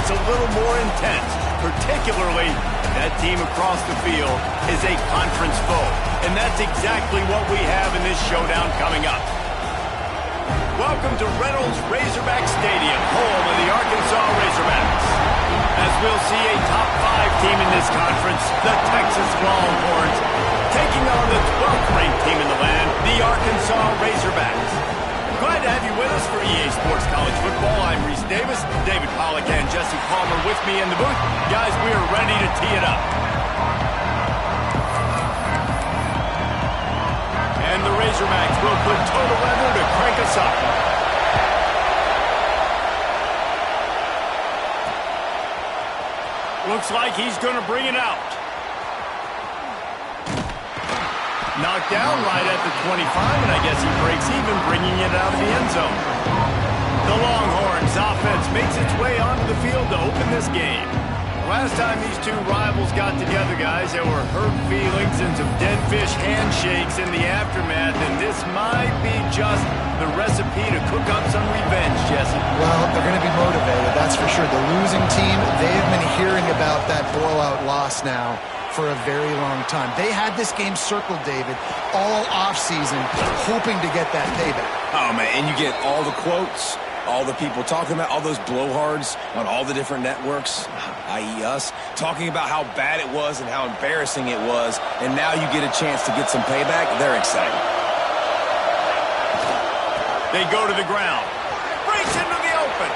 gets a little more intense, particularly if that team across the field is a conference foe. And that's exactly what we have in this showdown coming up. Welcome to Reynolds Razorback Stadium, home of the Arkansas Razorbacks. As we'll see a top 5 team in this conference, the Texas Longhorns, taking on the 12th ranked team in the land, the Arkansas Razorbacks. Glad to have you with us for EA Sports College Football. I'm Reese Davis, David Pollack and Jesse Palmer with me in the booth. Guys, we are ready to tee it up. And the Razorbacks will put total weather to crank us up. Looks like he's going to bring it out. Knocked down right at the 25, and I guess he breaks even, bringing it out of the end zone. The Longhorns offense makes its way onto the field to open this game. Last time these two rivals got together, guys, there were hurt feelings and some dead fish handshakes in the aftermath, and this might be just the recipe to cook up some revenge, Jesse. Well, they're going to be motivated, that's for sure. The losing team, they've been hearing about that blowout loss now for a very long time. They had this game circled, David, all offseason, hoping to get that payback. Oh, man, and you get all the quotes, all the people talking about, all those blowhards on all the different networks, i.e. us, talking about how bad it was and how embarrassing it was, and now you get a chance to get some payback. They're excited. They go to the ground. Breaks into the open.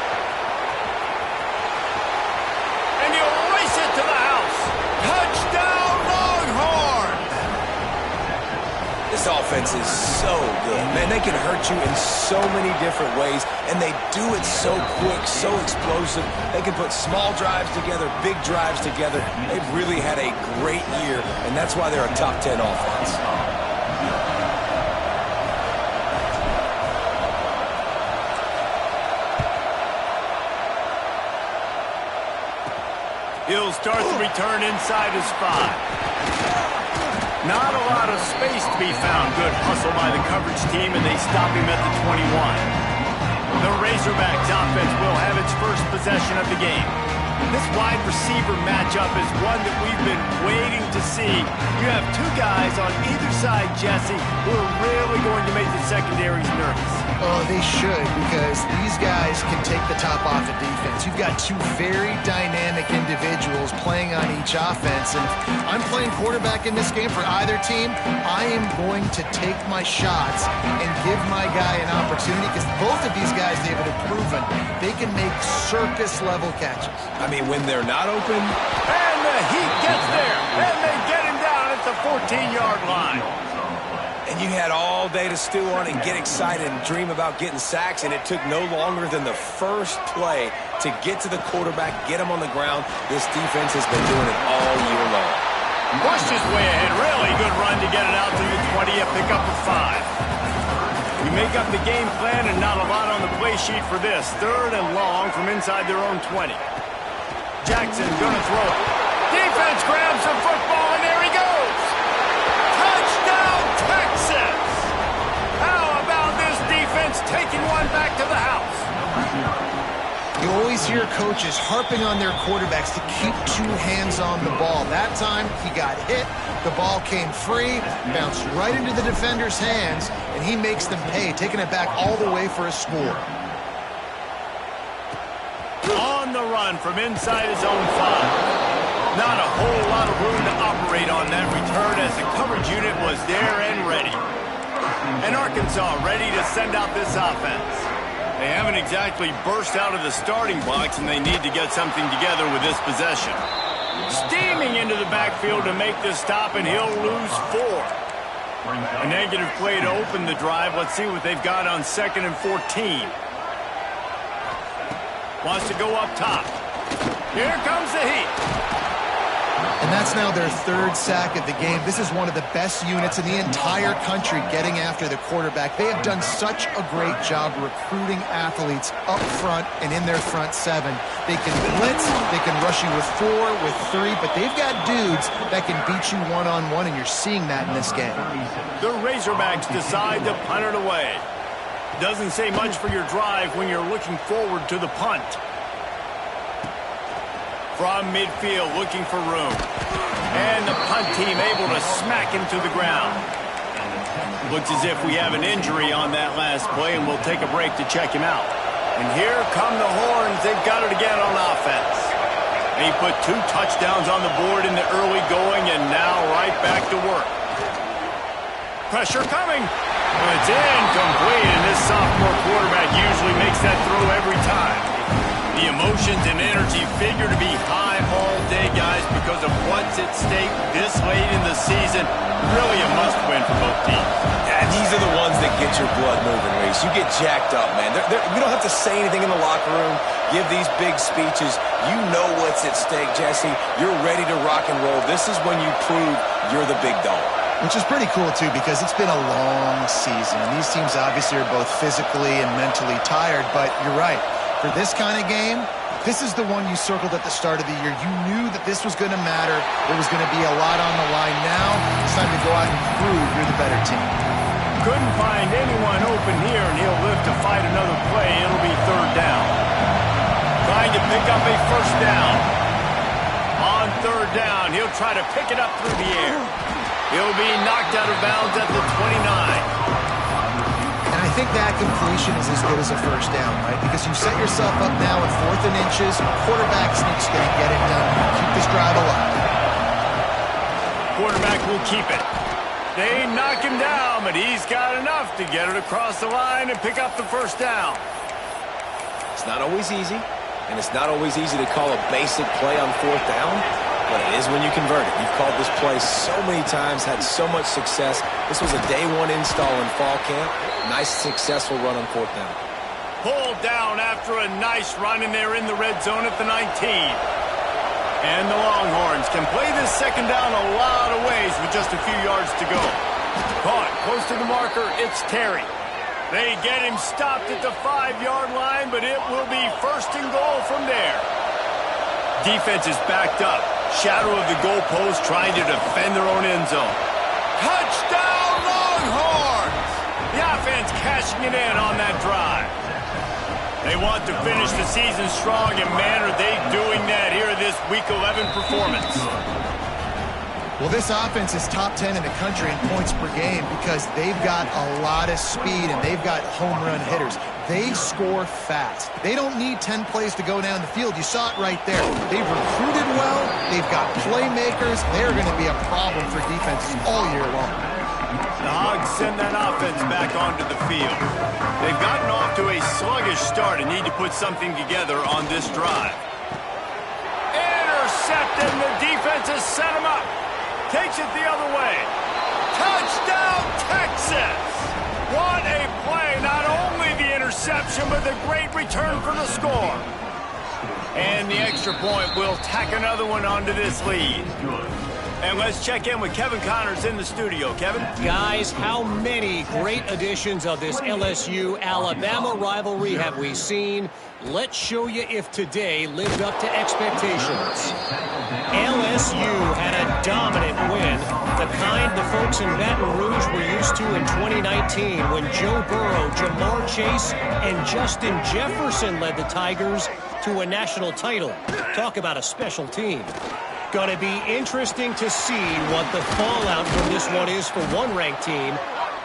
And he'll race it to the house. Touchdown, Longhorns! This offense is so good, man. They can hurt you in so many different ways, and they do it so quick, so explosive. They can put small drives together, big drives together. They've really had a great year, and that's why they're a top 10 offense. He'll start the return inside his 5. Not a lot of space to be found. Good hustle by the coverage team, and they stop him at the 21. The Razorbacks offense will have its first possession of the game. This wide receiver matchup is one that we've been waiting to see. You have two guys on either side, Jesse, who are really going to make the secondaries nervous. Oh, they should, because these guys can take the top off of defense. You've got two very dynamic individuals playing on each offense, and if I'm playing quarterback in this game for either team, I am going to take my shots and give my guy an opportunity, because both of these guys, David, have proven they can make circus-level catches. I mean, when they're not open. And the Heat gets there, and they get him down at the 14-yard line. And you had all day to stew on and get excited and dream about getting sacks, and it took no longer than the first play to get to the quarterback, get him on the ground. This defense has been doing it all year long. Pushed his way ahead. Really good run to get it out to the 20 and pick up the 5. We make up the game plan and not a lot on the play sheet for this. 3rd and long from inside their own 20. Jackson gonna throw it. Defense grabs the football, and there he goes. Touchdown, Texas! How about this defense taking one back to the house? You always hear coaches harping on their quarterbacks to keep 2 hands on the ball. That time, he got hit, the ball came free, bounced right into the defender's hands, and he makes them pay, taking it back all the way for a score. On the run from inside his own 5. Not a whole lot of room to operate on that return as the coverage unit was there and ready. And Arkansas ready to send out this offense. They haven't exactly burst out of the starting blocks, and they need to get something together with this possession. Steaming into the backfield to make this stop, and he'll lose 4. A negative play to open the drive. Let's see what they've got on 2nd and 14. Wants to go up top. Here comes the Heat. And that's now their 3rd sack of the game. This is one of the best units in the entire country getting after the quarterback. They have done such a great job recruiting athletes up front and in their front 7. They can blitz, they can rush you with 4, with 3, but they've got dudes that can beat you one-on-one, and you're seeing that in this game. The Razorbacks decide to punt it away. Doesn't say much for your drive when you're looking forward to the punt. from midfield, looking for room. And the punt team able to smack him to the ground. Looks as if we have an injury on that last play, and we'll take a break to check him out. And here come the horns. They've got it again on offense. He put 2 touchdowns on the board in the early going, and now right back to work. Pressure coming. It's incomplete, and this sophomore quarterback usually makes that throw every time. The emotions and energy figure to be high all day, guys, because of what's at stake this late in the season. Really a must-win for both teams. Yeah, these are the ones that get your blood moving, Reese. You get jacked up, man. You don't have to say anything in the locker room, give these big speeches. You know what's at stake, Jesse. You're ready to rock and roll. This is when you prove you're the big dog. Which is pretty cool, too, because it's been a long season. And these teams obviously are both physically and mentally tired, but you're right. For this kind of game, this is the one you circled at the start of the year. You knew that this was going to matter. There was going to be a lot on the line. Now it's time to go out and prove you're the better team. Couldn't find anyone open here, and he'll live to fight another play. It'll be 3rd down. Trying to pick up a 1st down. On 3rd down, he'll try to pick it up through the air. He'll be knocked out of bounds at the 29. And I think that completion is as good as a 1st down, right? Because you set yourself up now at 4th and inches. Quarterback sneak's going to get it done. Keep this drive alive. Quarterback will keep it. They knock him down, but he's got enough to get it across the line and pick up the 1st down. It's not always easy, and it's not always easy to call a basic play on 4th down. But it is when you convert it. You've called this play so many times, had so much success. This was a day 1 install in fall camp. Nice, successful run on 4th down. Pulled down after a nice run, and they're in the red zone at the 19. And the Longhorns can play this 2nd down a lot of ways with just a few yards to go. Caught close to the marker, it's Terry. They get him stopped at the 5-yard line, but it will be 1st and goal from there. Defense is backed up. Shadow of the goalpost trying to defend their own end zone. Touchdown, Longhorns! The offense cashing it in on that drive. They want to finish the season strong, and man, are they doing that here in this Week 11 performance. Well, this offense is top 10 in the country in points per game because they've got a lot of speed and they've got home run hitters. They score fast. They don't need 10 plays to go down the field. You saw it right there. They've recruited well. They've got playmakers. They're going to be a problem for defenses all year long. The Hogs send that offense back onto the field. They've gotten off to a sluggish start and need to put something together on this drive. Intercepted, and the defense has set him up. Takes it the other way. Touchdown, Texas! What a play. Not only the interception, but the great return for the score. And the extra point will tack another one onto this lead. And let's check in with Kevin Connors in the studio. Kevin? Guys, how many great editions of this LSU-Alabama rivalry have we seen? Let's show you if today lived up to expectations. LSU had a dominant win, the kind the folks in Baton Rouge were used to in 2019 when Joe Burrow, Jamar Chase, and Justin Jefferson led the Tigers to a national title. Talk about a special team. Going to be interesting to see what the fallout from this one is for one ranked team,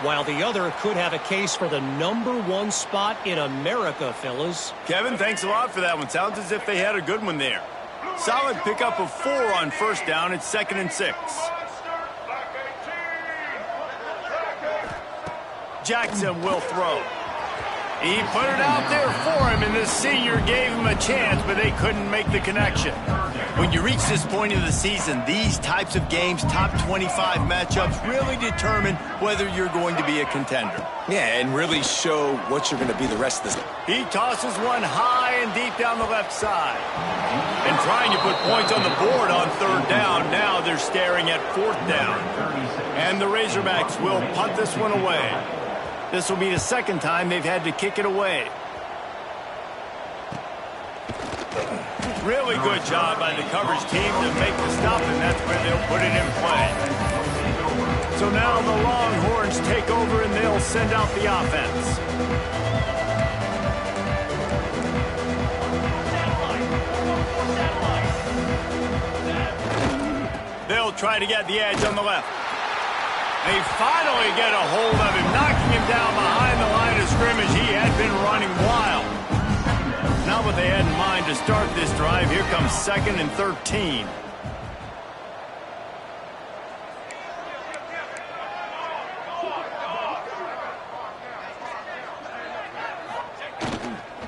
while the other could have a case for the #1 spot in America, fellas. Kevin, thanks a lot for that one. Sounds as if they had a good one there. Solid pickup of 4 on 1st down. It's 2nd and 6. Jackson will throw. He put it out there for him, and the senior gave him a chance, but they couldn't make the connection. When you reach this point of the season, these types of games, top 25 matchups, really determine whether you're going to be a contender. Yeah, and really show what you're going to be the rest of this. He tosses one high and deep down the left side. And trying to put points on the board on 3rd down. Now they're staring at 4th down. And the Razorbacks will punt this one away. This will be the 2nd time they've had to kick it away. Really good job by the coverage team to make the stop, and that's where they'll put it in play. So now the Longhorns take over, and they'll send out the offense. They'll try to get the edge on the left. They finally get a hold of him, knocking him down behind the line of scrimmage. He had been running wild. Not what they had in mind to start this drive. Here comes 2nd and 13.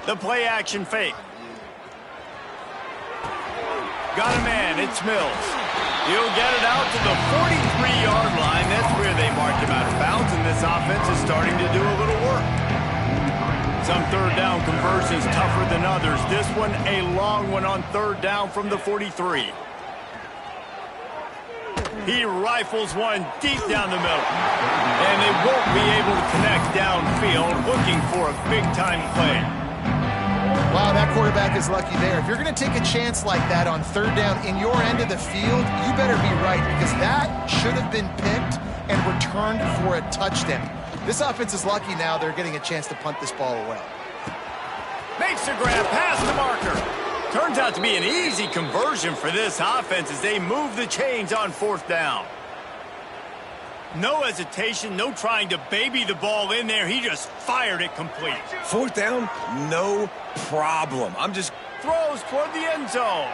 The play action fake. Got a man, it's Mills. He'll get it out to the 43-yard line. That's where they marked him out of bounds, and this offense is starting to do a little work. Some third down conversions tougher than others. This one a long one on 3rd down from the 43. He rifles one deep down the middle. And they won't be able to connect downfield, looking for a big-time play. Wow, that quarterback is lucky there. If you're going to take a chance like that on 3rd down in your end of the field, you better be right, because that should have been picked and returned for a touchdown. This offense is lucky now they're getting a chance to punt this ball away. Makes the grab, past the marker. Turns out to be an easy conversion for this offense as they move the chains on 4th down. No hesitation, no trying to baby the ball in there. He just fired it complete. 4th down, no problem. Throws toward the end zone.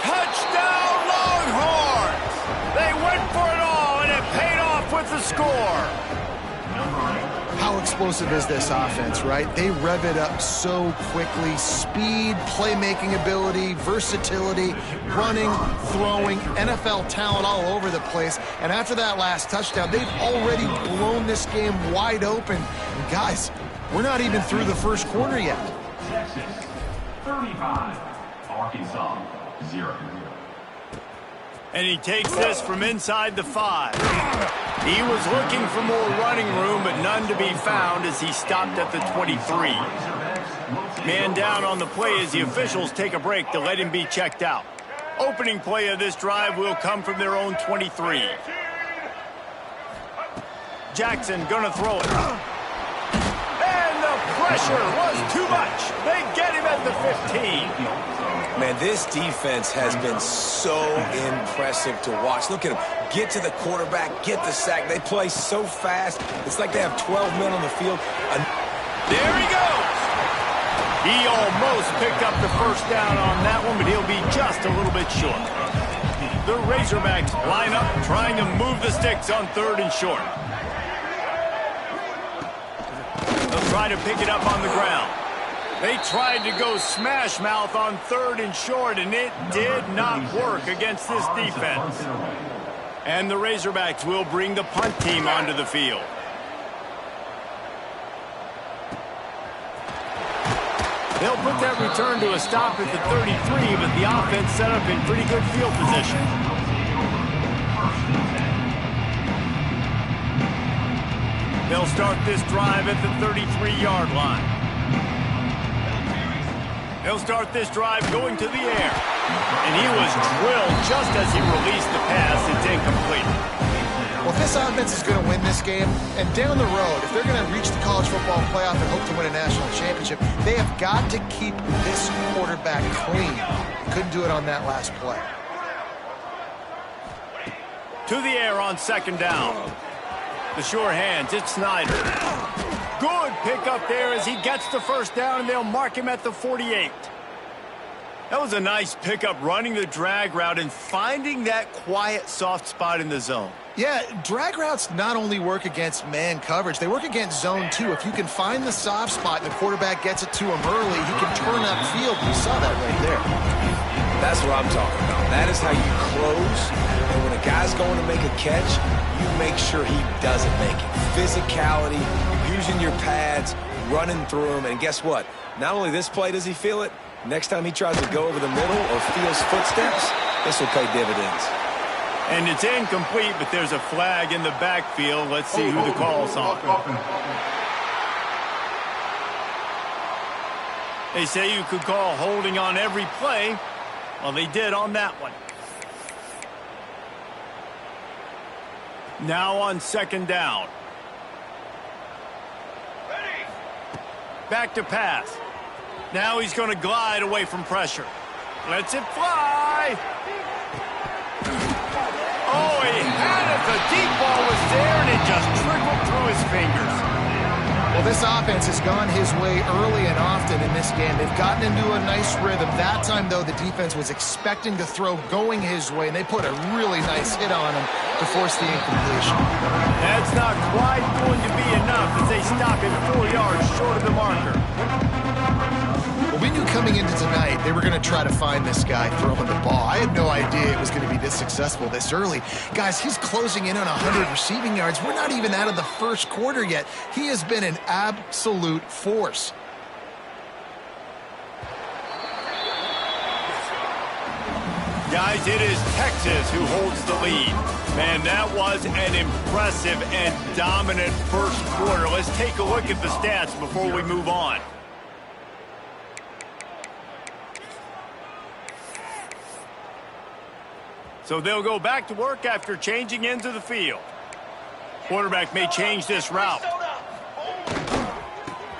Touchdown, Longhorns! They went for it all, and it paid off with the score. How explosive is this offense, right? They rev it up so quickly. Speed, playmaking ability, versatility, running, throwing, NFL talent all over the place. And after that last touchdown, they've already blown this game wide open. And guys, we're not even through the first quarter yet. 35, Arkansas, 0. And he takes this from inside the 5. He was looking for more running room, but none to be found as he stopped at the 23. Man down on the play as the officials take a break to let him be checked out. Opening play of this drive will come from their own 23. Jackson gonna throw it. And the pressure was too much. They get him at the 15. Man, this defense has been so impressive to watch. Look at them. Get to the quarterback, get the sack. They play so fast. It's like they have 12 men on the field. There he goes. He almost picked up the 1st down on that one, but he'll be just a little bit short. The Razorbacks line up, trying to move the sticks on 3rd and short. They'll try to pick it up on the ground. They tried to go smash mouth on 3rd and short, and it did not work against this defense. And the Razorbacks will bring the punt team onto the field. They'll put that return to a stop at the 33, but the offense set up in pretty good field position. They'll start this drive at the 33-yard line. He'll start this drive going to the air. And he was drilled just as he released the pass. It's incomplete. Well, if this offense is going to win this game, and down the road, if they're going to reach the college football playoff and hope to win a national championship, they have got to keep this quarterback clean. Couldn't do it on that last play. To the air on 2nd down. The sure hands, it's Snyder. Good pickup there as he gets the 1st down, and they'll mark him at the 48. That was a nice pickup, running the drag route and finding that quiet, soft spot in the zone. Yeah, drag routes not only work against man coverage, they work against zone too. If you can find the soft spot and the quarterback gets it to him early, he can turn upfield. We saw that right there. That's what I'm talking about. That is how you close. And when a guy's going to make a catch, you make sure he doesn't make it. Physicality, using your pads, running through them. And guess what? Not only this play does he feel it, next time he tries to go over the middle or feels footsteps, this will pay dividends. And it's incomplete, but there's a flag in the backfield. Let's see who the call's on. They say you could call holding on every play. Well, they did on that one. Now on 2nd down. Back to pass. Now he's going to glide away from pressure. Lets it fly. Oh, he had it. The deep ball was there, and it just trickled through his fingers. Well, this offense has gone his way early and often in this game. They've gotten into a nice rhythm. That time, though, the defense was expecting the throw going his way, and they put a really nice hit on him to force the incompletion. That's not quite going to be enough as they stop him 4 yards short of the marker. Well, we knew coming into tonight they were going to try to find this guy throwing the ball. I had no idea it was going to be this successful this early. Guys, he's closing in on 100 receiving yards. We're not even out of the first quarter yet. He has been an absolute force. Guys, it is Texas who holds the lead. Man, that was an impressive and dominant first quarter. Let's take a look at the stats before we move on. So they'll go back to work after changing into the field. Quarterback may change this route.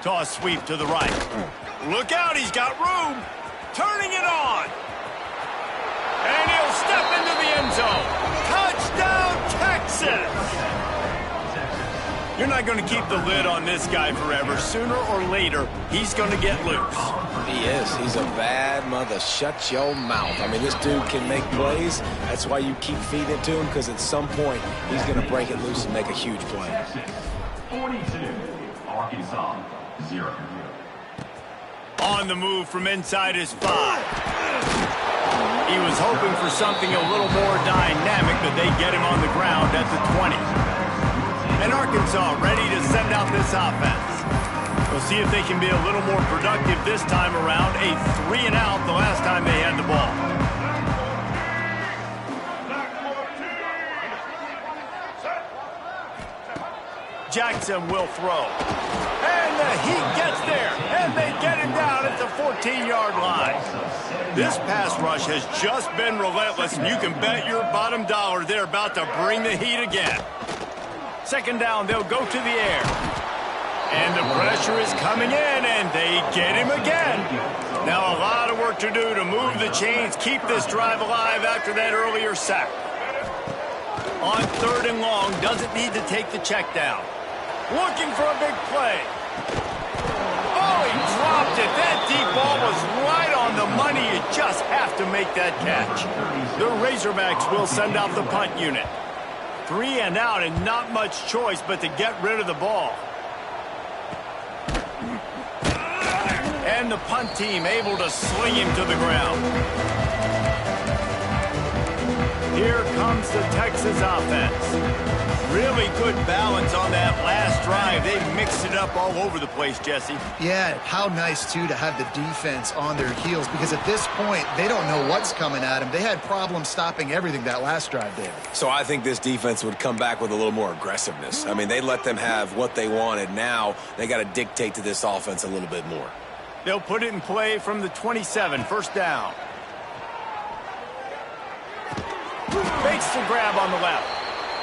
Toss sweep to the right. Look out, he's got room. Turning it on. And he'll step into the end zone. Touchdown, Texas! You're not going to keep the lid on this guy forever. Sooner or later, he's going to get loose. He is. He's a bad mother. Shut your mouth. I mean, this dude can make plays. That's why you keep feeding it to him, because at some point, he's going to break it loose and make a huge play. 42, Arkansas, 0. On the move from inside his 5. He was hoping for something a little more dynamic, but they get him on the ground at the 20. And Arkansas ready to send out this offense. We'll see if they can be a little more productive this time around. A 3-and-out the last time they had the ball. Jackson will throw. And the heat gets there. And they get him down at the 14-yard line. This pass rush has just been relentless, and you can bet your bottom dollar they're about to bring the heat again. Second down, they'll go to the air. And the pressure is coming in, and they get him again. Now a lot of work to do to move the chains, keep this drive alive after that earlier sack. On 3rd and long, doesn't need to take the check down. Looking for a big play. Oh, he dropped it. That deep ball was right on the money. You just have to make that catch. The Razorbacks will send out the punt unit. 3-and-out and not much choice but to get rid of the ball. And the punt team able to sling him to the ground. Here comes the Texas offense. Really good balance on that last drive. They mixed it up all over the place, Jesse. Yeah, how nice, too, to have the defense on their heels, because at this point, they don't know what's coming at them. They had problems stopping everything that last drive, David. So I think this defense would come back with a little more aggressiveness. I mean, they let them have what they wanted. Now they got to dictate to this offense a little bit more. They'll put it in play from the 27, first down. Fakes the grab on the left.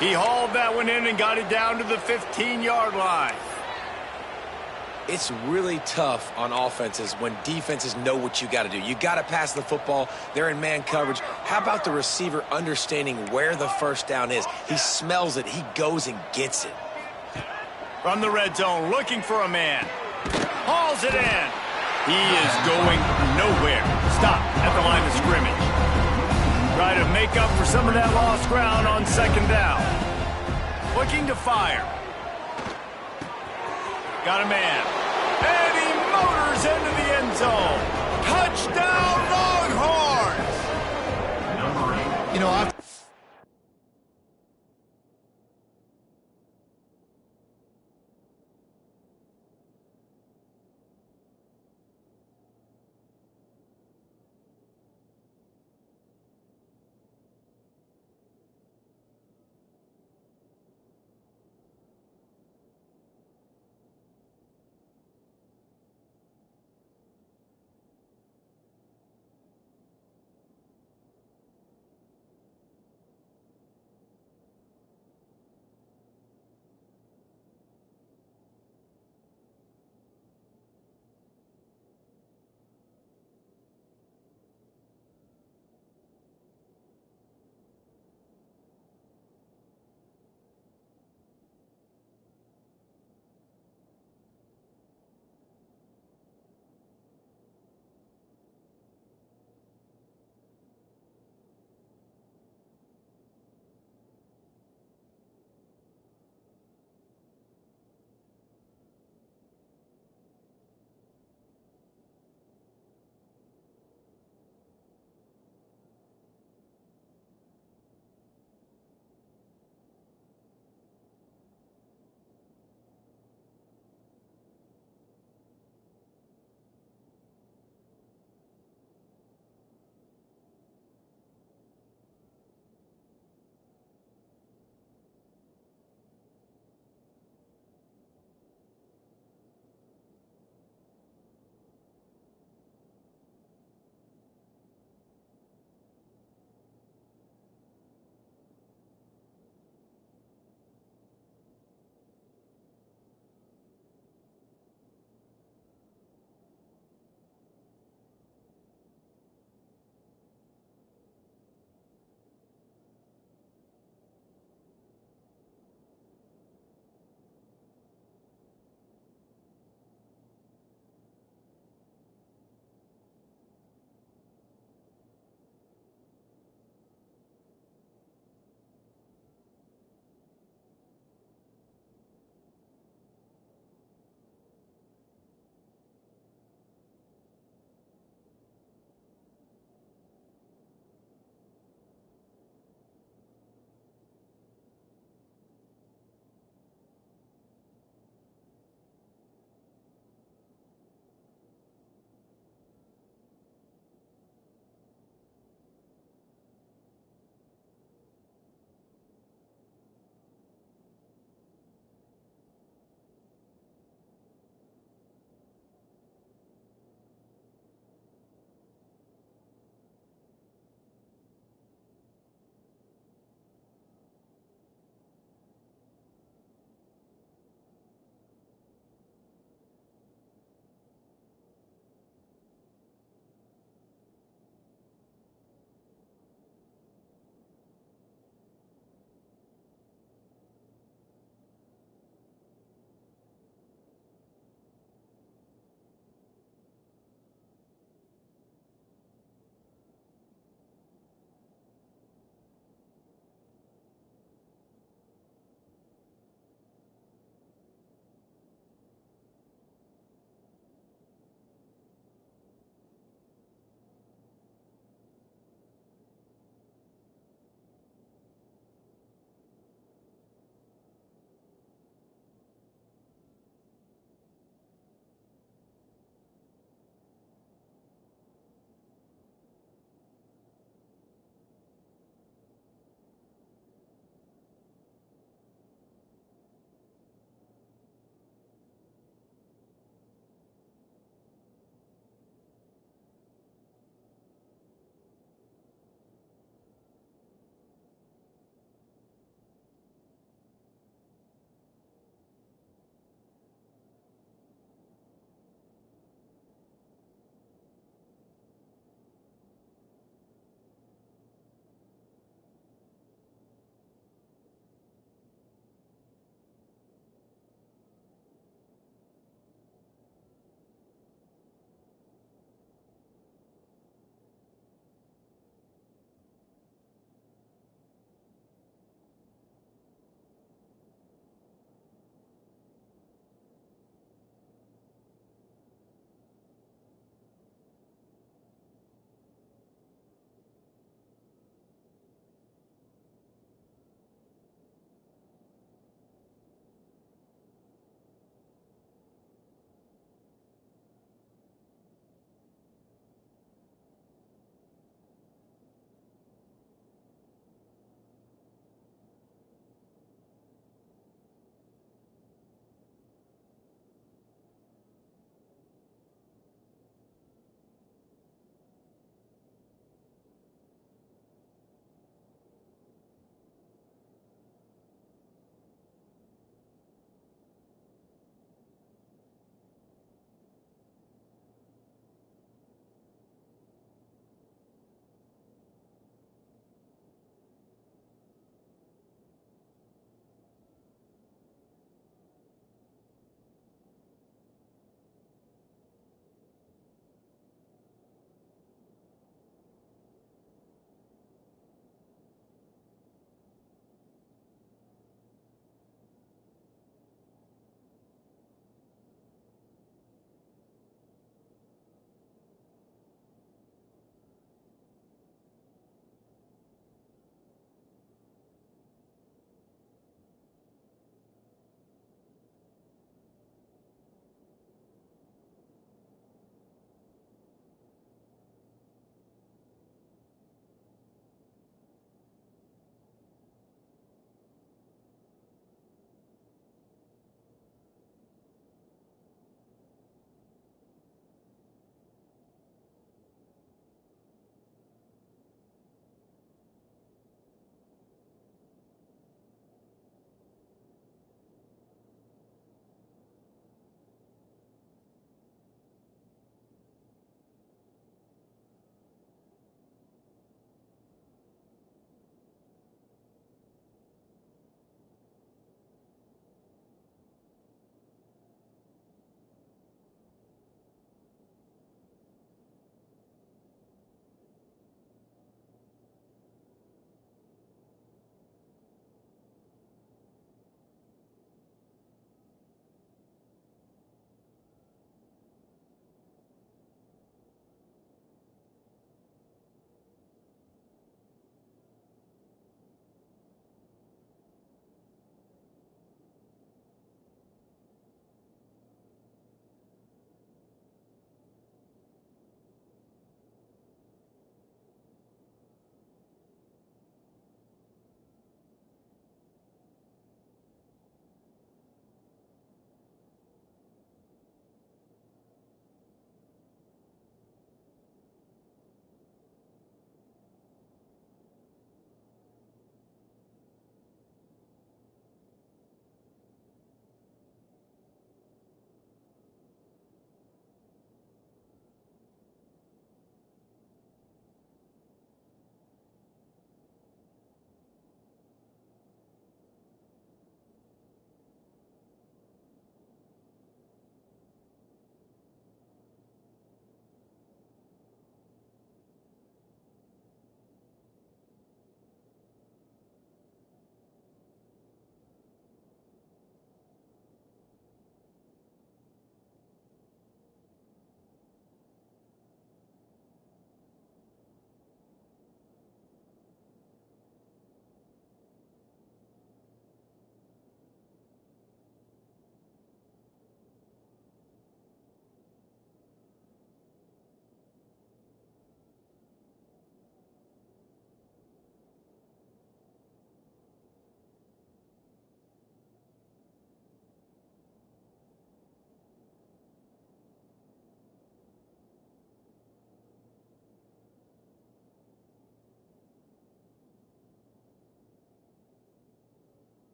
He hauled that one in and got it down to the 15-yard line. It's really tough on offenses when defenses know what you got to do. You got to pass the football. They're in man coverage. How about the receiver understanding where the first down is? He smells it. He goes and gets it. From the red zone, looking for a man. Hauls it in. He is going nowhere. Stop at the line of scrimmage. Try to make up for some of that lost ground on second down. Looking to fire. Got a man. And he motors into the end zone. Touchdown, Longhorns! You know, I've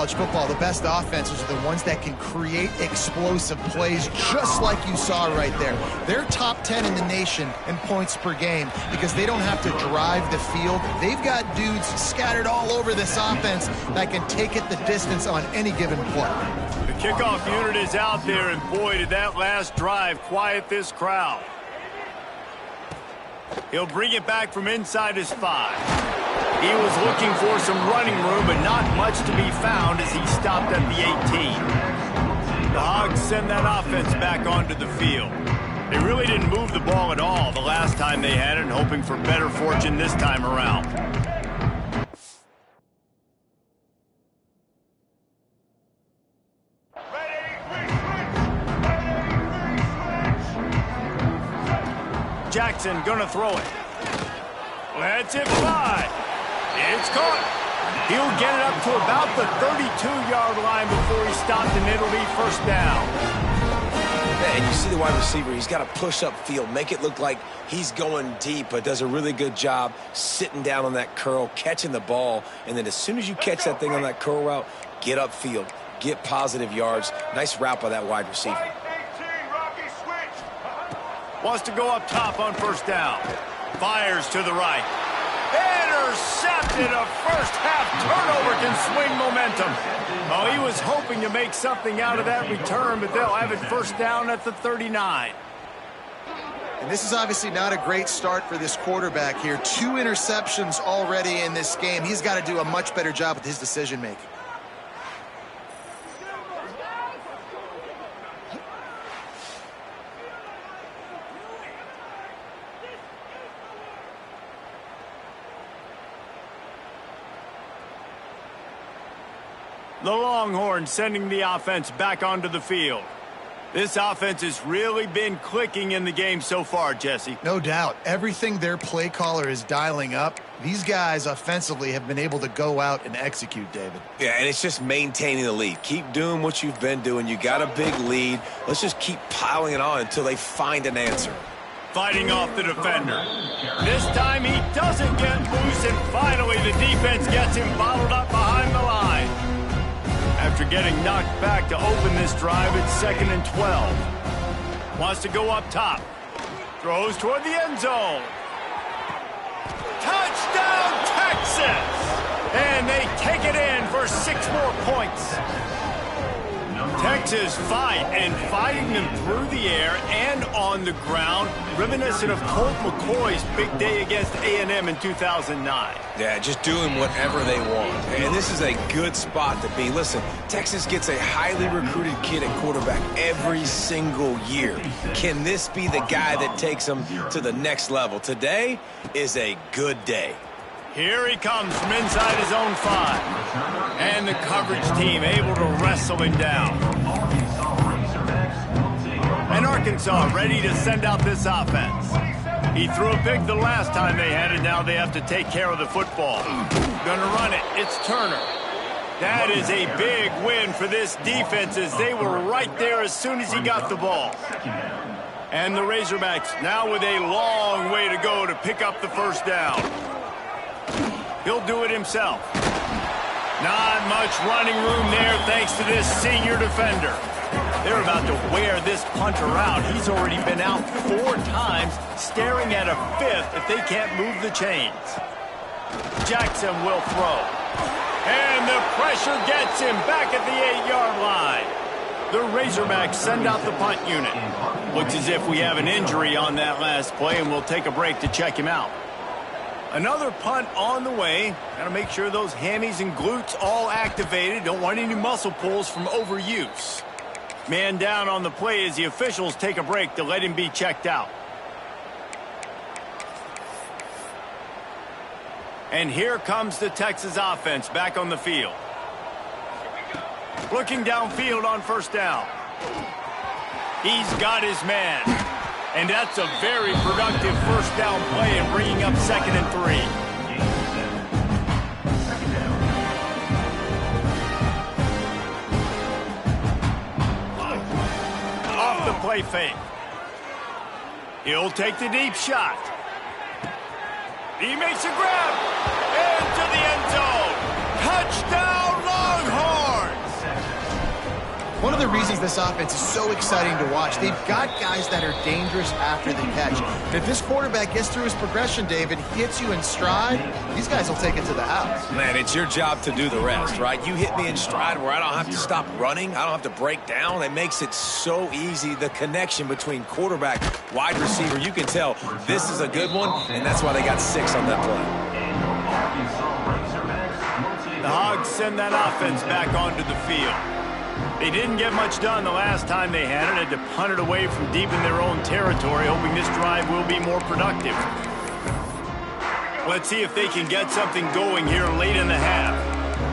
college football, the best offenses are the ones that can create explosive plays just like you saw right there. They're top 10 in the nation in points per game because they don't have to drive the field. They've got dudes scattered all over this offense that can take it the distance on any given play. The kickoff unit is out there, and boy, did that last drive quiet this crowd. He'll bring it back from inside his 5. He was looking for some running room, but not much to be found as he stopped at the 18. The Hogs send that offense back onto the field. They really didn't move the ball at all the last time they had it, hoping for better fortune this time around. Jackson gonna throw it. Lets it fly. It's caught. He'll get it up to about the 32-yard line before he stopped, and it'll be first down. Yeah, and you see the wide receiver, he's got to push up field, make it look like he's going deep, but does a really good job sitting down on that curl, catching the ball, and then as soon as you catch that thing on that curl route, get upfield, get positive yards. Nice route by that wide receiver. Wants to go up top on first down. Fires to the right. Intercepted. A first-half turnover can swing momentum. Oh, he was hoping to make something out of that return, but they'll have it first down at the 39. And this is obviously not a great start for this quarterback here. 2 interceptions already in this game. He's got to do a much better job with his decision-making. The Longhorns sending the offense back onto the field. This offense has really been clicking in the game so far, Jesse. No doubt. Everything their play caller is dialing up, these guys offensively have been able to go out and execute, David. Yeah, and it's just maintaining the lead. Keep doing what you've been doing. You got a big lead. Let's just keep piling it on until they find an answer. Fighting off the defender. This time he doesn't get loose, and finally the defense gets him bottled up behind the line. After getting knocked back to open this drive, it's 2nd and 12. Wants to go up top. Throws toward the end zone. Touchdown, Texas! And they take it in for 6 more points. Texas fighting them through the air and on the ground, reminiscent of Colt McCoy's big day against A&M in 2009. Yeah, just doing whatever they want. And this is a good spot to be. Listen, Texas gets a highly recruited kid at quarterback every single year. Can this be the guy that takes them to the next level? Today is a good day. Here he comes from inside his own 5. And the coverage team able to wrestle him down. And Arkansas ready to send out this offense. He threw a pick the last time they had it. Now they have to take care of the football. Gonna run it. It's Turner. That is a big win for this defense as they were right there as soon as he got the ball. And the Razorbacks now with a long way to go to pick up the first down. He'll do it himself. Not much running room there thanks to this senior defender. They're about to wear this punter out. He's already been out 4 times, staring at a 5th if they can't move the chains. Jackson will throw. And the pressure gets him back at the 8-yard line. The Razorbacks send out the punt unit. Looks as if we have an injury on that last play, and we'll take a break to check him out. Another punt on the way. Got to make sure those hammies and glutes all activated. Don't want any muscle pulls from overuse. Man down on the play as the officials take a break to let him be checked out. And here comes the Texas offense back on the field. Looking downfield on first down. He's got his man. And that's a very productive first down play and bringing up 2nd and 3. Off the play fake. He'll take the deep shot. He makes a grab. Into the end zone. Touchdown, Longhorns! One of the reasons this offense is so exciting to watch, they've got guys that are dangerous after the catch. And if this quarterback gets through his progression, David, hits you in stride, these guys will take it to the house. Man, it's your job to do the rest, right? You hit me in stride where I don't have to stop running. I don't have to break down. It makes it so easy. The connection between quarterback, wide receiver, you can tell this is a good one, and that's why they got 6 on that play. The Hogs send that offense back onto the field. They didn't get much done the last time they had it. Had to punt it away from deep in their own territory, hoping this drive will be more productive. Let's see if they can get something going here late in the half.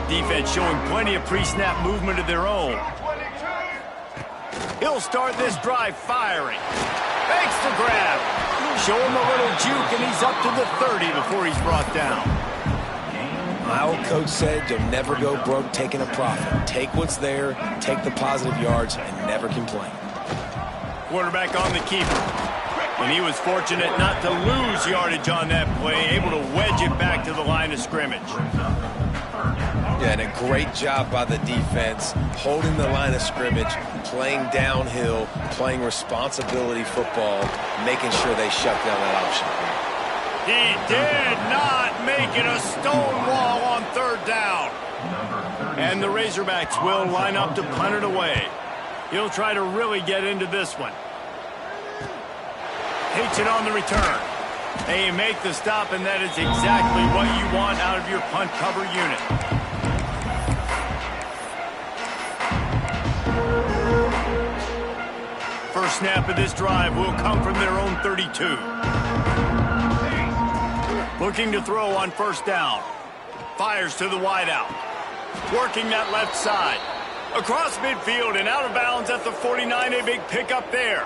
Defense showing plenty of pre-snap movement of their own. He'll start this drive firing. Fakes the grab. Show him a little juke, and he's up to the 30 before he's brought down. My old coach said you'll never go broke taking a profit. Take what's there, take the positive yards, and never complain. Quarterback on the keeper. And he was fortunate not to lose yardage on that play, able to wedge it back to the line of scrimmage. Yeah, and a great job by the defense, holding the line of scrimmage, playing downhill, playing responsibility football, making sure they shut down that option. He did not make it a stone wall on 3rd down. And the Razorbacks will line up to punt it away. He'll try to really get into this one. Takes it on the return. They make the stop, and that is exactly what you want out of your punt cover unit. First snap of this drive will come from their own 32. Looking to throw on 1st down. Fires to the wideout. Working that left side. Across midfield and out of bounds at the 49. A big pickup there.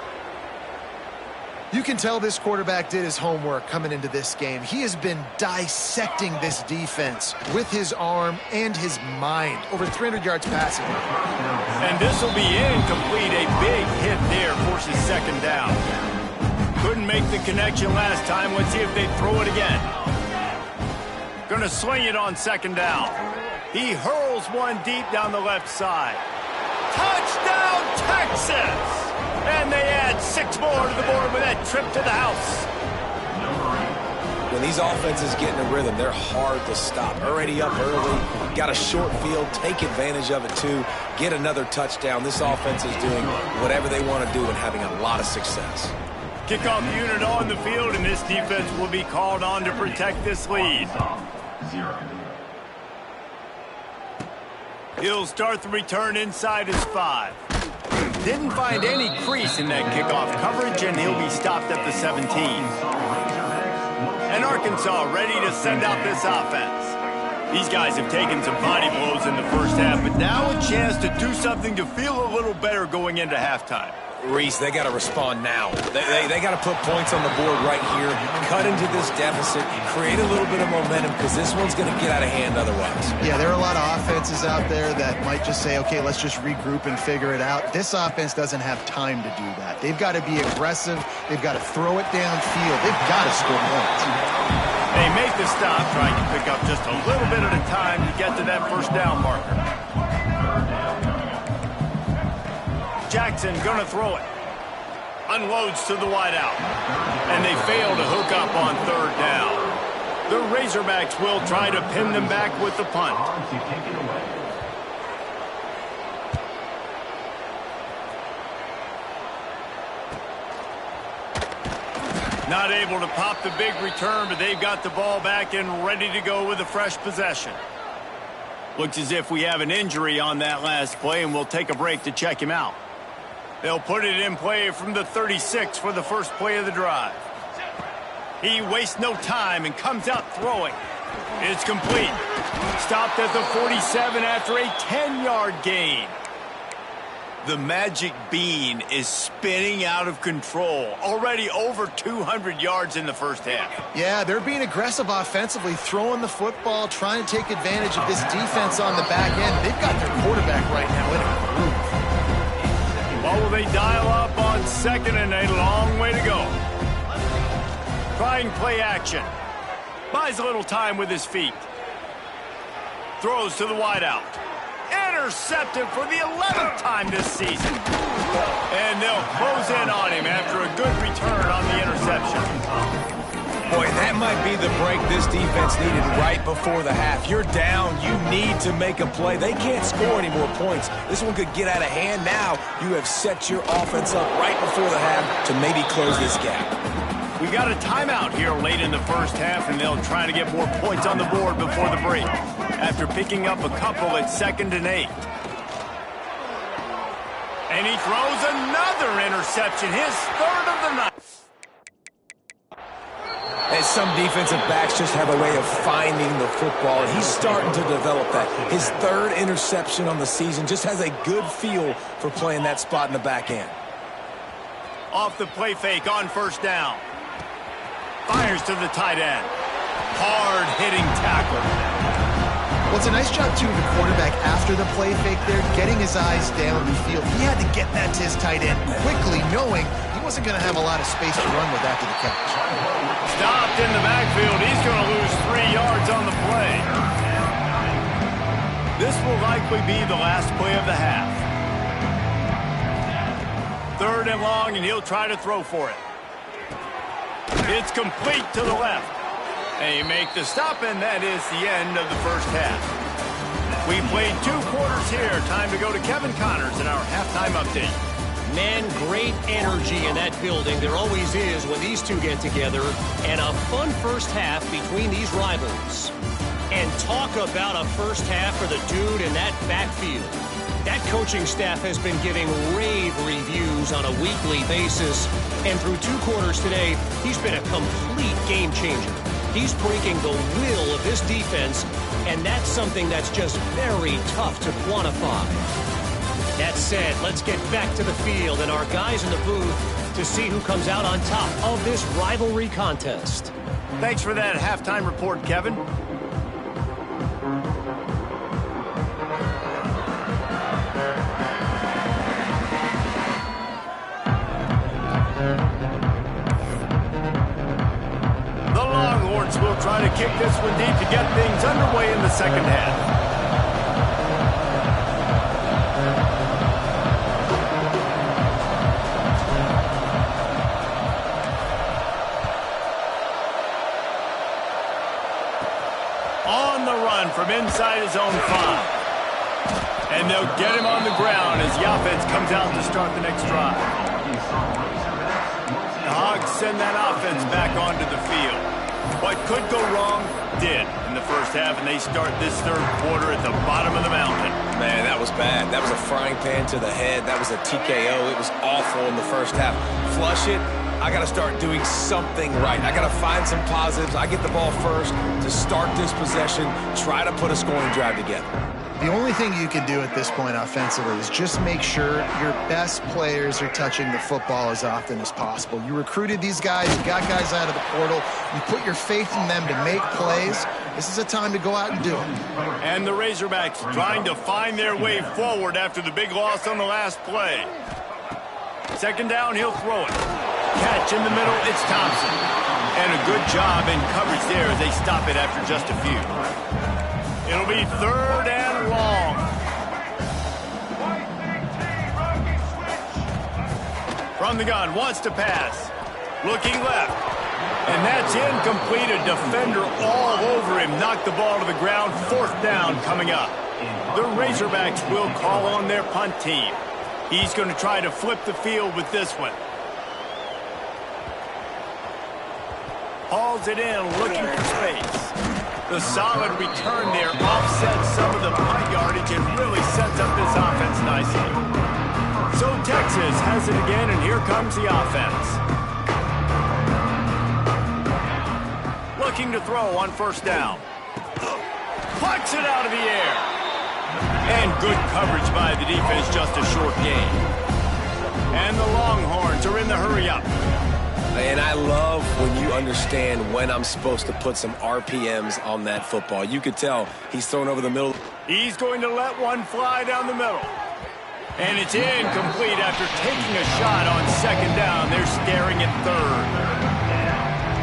You can tell this quarterback did his homework coming into this game. He has been dissecting this defense with his arm and his mind. Over 300 yards passing. And this will be incomplete. A big hit there forces 2nd down. Couldn't make the connection last time. Let's see if they throw it again. Gonna swing it on 2nd down. He hurls one deep down the left side. Touchdown, Texas! And they add 6 more to the board with that trip to the house. When these offenses get in a rhythm, they're hard to stop. Already up early, got a short field, take advantage of it too, get another touchdown. This offense is doing whatever they want to do and having a lot of success. Kickoff unit on the field, and this defense will be called on to protect this lead. 0. He'll start the return inside his 5. Didn't find any crease in that kickoff coverage, and he'll be stopped at the 17. And Arkansas ready to send out this offense. These guys have taken some body blows in the first half, but now a chance to do something to feel a little better going into halftime. Reese, they got to respond now. They got to put points on the board right here, cut into this deficit, create a little bit of momentum, because this one's going to get out of hand otherwise. Yeah, there are a lot of offenses out there that might just say, okay, let's just regroup and figure it out. This offense doesn't have time to do that. They've got to be aggressive. They've got to throw it downfield. They've got to score points. They make the stop, trying to pick up just a little bit at a time to get to that 1st down marker. Jackson gonna throw it. Unloads to the wideout. And they fail to hook up on 3rd down. The Razorbacks will try to pin them back with the punt. Not able to pop the big return, but they've got the ball back and ready to go with a fresh possession. Looks as if we have an injury on that last play, and we'll take a break to check him out. They'll put it in play from the 36 for the first play of the drive. He wastes no time and comes out throwing. It's complete. Stopped at the 47 after a 10-yard gain. The magic bean is spinning out of control. Already over 200 yards in the first half. Yeah, they're being aggressive offensively, throwing the football, trying to take advantage of this defense on the back end. They've got their quarterback right now in a groove. Well, will they dial up on 2nd and a long way to go? Trying play action. Buys a little time with his feet. Throws to the wideout. Intercepted for the 11th time this season. And they'll close in on him after a good return on the interception. Boy, that might be the break this defense needed right before the half. You're down. You need to make a play. They can't score any more points. This one could get out of hand. Now you have set your offense up right before the half to maybe close this gap. We got a timeout here late in the first half, and they'll try to get more points on the board before the break after picking up a couple at 2nd and 8. And he throws another interception, his 3rd of the night. And some defensive backs just have a way of finding the football, and he's starting to develop that. His 3rd interception on the season, just has a good feel for playing that spot in the back end. Off the play fake on 1st down. Fires to the tight end. Hard-hitting tackle. Well, it's a nice job, too, of the quarterback after the play fake there, getting his eyes down the field. He had to get that to his tight end quickly, knowing he wasn't going to have a lot of space to run with after the catch. Stopped in the backfield. He's going to lose 3 yards on the play. This will likely be the last play of the half. 3rd and long, and he'll try to throw for it. It's complete to the left. And you make the stop, and that is the end of the first half. We played 2 quarters here. Time to go to Kevin Connors in our halftime update. Man, great energy in that building. There always is when these two get together. And a fun first half between these rivals. And talk about a first half for the dude in that backfield. That coaching staff has been giving rave reviews on a weekly basis. And through 2 quarters today, he's been a complete game changer. He's breaking the will of this defense, and that's something that's just very tough to quantify. That said, let's get back to the field and our guys in the booth to see who comes out on top of this rivalry contest. Thanks for that halftime report, Kevin. Will try to kick this one deep to get things underway in the second half. On the run from inside his own 5. And they'll get him on the ground as the offense comes out to start the next drive. The Hogs send that offense back onto the field. What could go wrong did in the first half, and they start this 3rd quarter at the bottom of the mountain. Man, that was bad. That was a frying pan to the head. That was a TKO. It was awful in the first half. Flush it. I got to start doing something right. I got to find some positives. I get the ball first to start this possession, try to put a scoring drive together. The only thing you can do at this point offensively is just make sure your best players are touching the football as often as possible. You recruited these guys, you got guys out of the portal, you put your faith in them to make plays. This is a time to go out and do it. And the Razorbacks trying to find their way forward after the big loss on the last play. 2nd down, he'll throw it. Catch in the middle, it's Thompson. And a good job in coverage there as they stop it after just a few. It'll be 3rd and long. From the gun, wants to pass. Looking left. And that's incomplete. A defender all over him. Knocked the ball to the ground. 4th down coming up. The Razorbacks will call on their punt team. He's going to try to flip the field with this one. Hauls it in, looking for space. The solid return there offsets some of the punt yardage and really sets up this offense nicely. So Texas has it again, and here comes the offense. Looking to throw on 1st down. Plucks it out of the air. And good coverage by the defense, just a short gain. And the Longhorns are in the hurry-up. And I love when you understand when I'm supposed to put some RPMs on that football. You could tell he's thrown over the middle. He's going to let one fly down the middle. And it's incomplete after taking a shot on 2nd down. They're staring at 3rd.